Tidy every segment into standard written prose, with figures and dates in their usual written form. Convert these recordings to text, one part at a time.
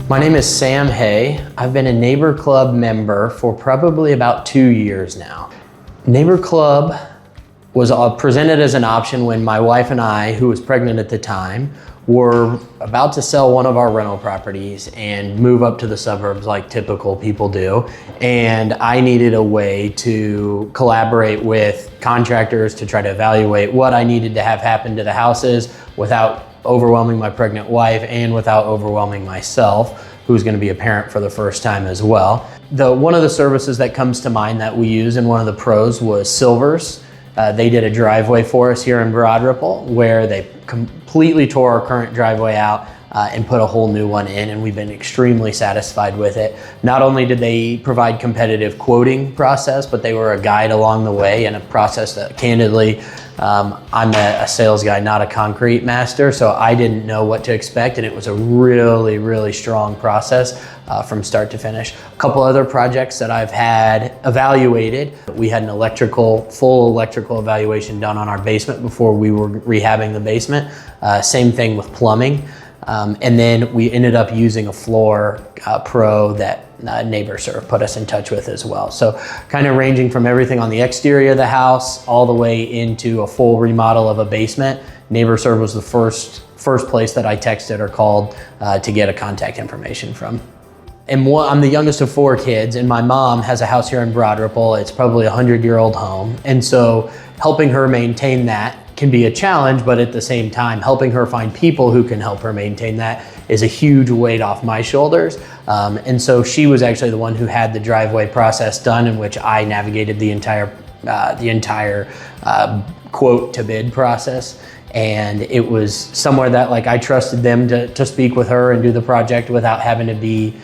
My name is Sam Hay. I've been a Neighbor Club member for probably about 2 years now. Neighbor Club was presented as an option when my wife and I, who was pregnant at the time, were about to sell one of our rental properties and move up to the suburbs like typical people do. And I needed a way to collaborate with contractors to try to evaluate what I needed to have happen to the houses without overwhelming my pregnant wife and without overwhelming myself, who's going to be a parent for the first time as well. One of the services that comes to mind that we use, and one of the pros, was Silvers. They did a driveway for us here in Broad Ripple where they completely tore our current driveway out and put a whole new one in, and we've been extremely satisfied with it. Not only did they provide competitive quoting process, but they were a guide along the way, and a process that candidly, I'm a sales guy, not a concrete master, so I didn't know what to expect, and it was a really, really strong process from start to finish. A couple other projects that I've had evaluated. We had an full electrical evaluation done on our basement before we were rehabbing the basement. Same thing with plumbing. And then we ended up using a floor pro that NeighborServe put us in touch with as well. So kind of ranging from everything on the exterior of the house all the way into a full remodel of a basement. NeighborServe was the first place that I texted or called to get a contact information from. And I'm the youngest of 4 kids, and my mom has a house here in Broad Ripple. It's probably a 100-year-old home. And so helping her maintain that can be a challenge, but at the same time, helping her find people who can help her maintain that is a huge weight off my shoulders. And so she was actually the one who had the driveway process done, in which I navigated the entire quote to bid process. And it was somewhere that I trusted them to speak with her and do the project without having to be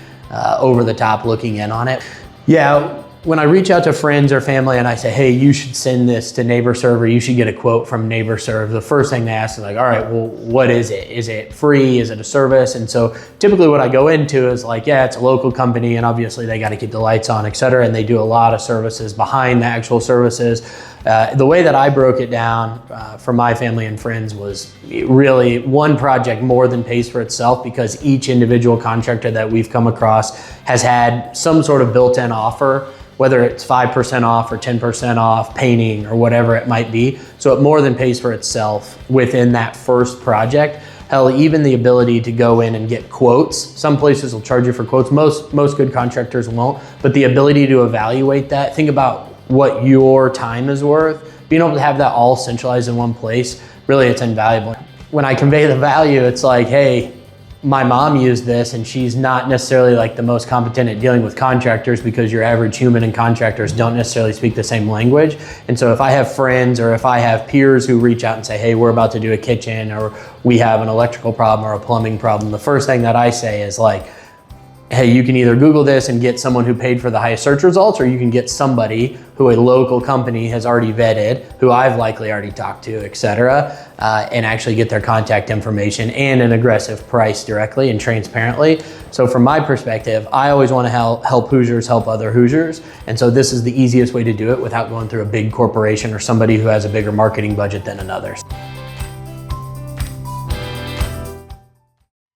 over the top looking in on it. Yeah. When I reach out to friends or family and I say, hey, you should send this to NeighborServe or you should get a quote from NeighborServe, the first thing they ask is all right, well, what is it? Is it free? Is it a service? And so typically what I go into is yeah, it's a local company and obviously they got to keep the lights on, et cetera. And they do a lot of services behind the actual services. The way that I broke it down for my family and friends was really one project more than pays for itself, because each individual contractor that we've come across has had some sort of built-in offer, whether it's 5% off or 10% off, painting or whatever it might be. So it more than pays for itself within that first project. Hell, even the ability to go in and get quotes. Some places will charge you for quotes. Most good contractors won't, but the ability to evaluate that, think about what your time is worth. Being able to have that all centralized in one place, really it's invaluable. When I convey the value, it's hey, my mom used this and she's not necessarily the most competent at dealing with contractors, because your average human and contractors don't necessarily speak the same language. And so if I have friends or if I have peers who reach out and say, hey, we're about to do a kitchen or we have an electrical problem or a plumbing problem, the first thing that I say is hey, you can either Google this and get someone who paid for the highest search results, or you can get somebody who a local company has already vetted, who I've likely already talked to, et cetera, and actually get their contact information and an aggressive price directly and transparently. So from my perspective, I always want to help Hoosiers help other Hoosiers. And so this is the easiest way to do it without going through a big corporation or somebody who has a bigger marketing budget than another.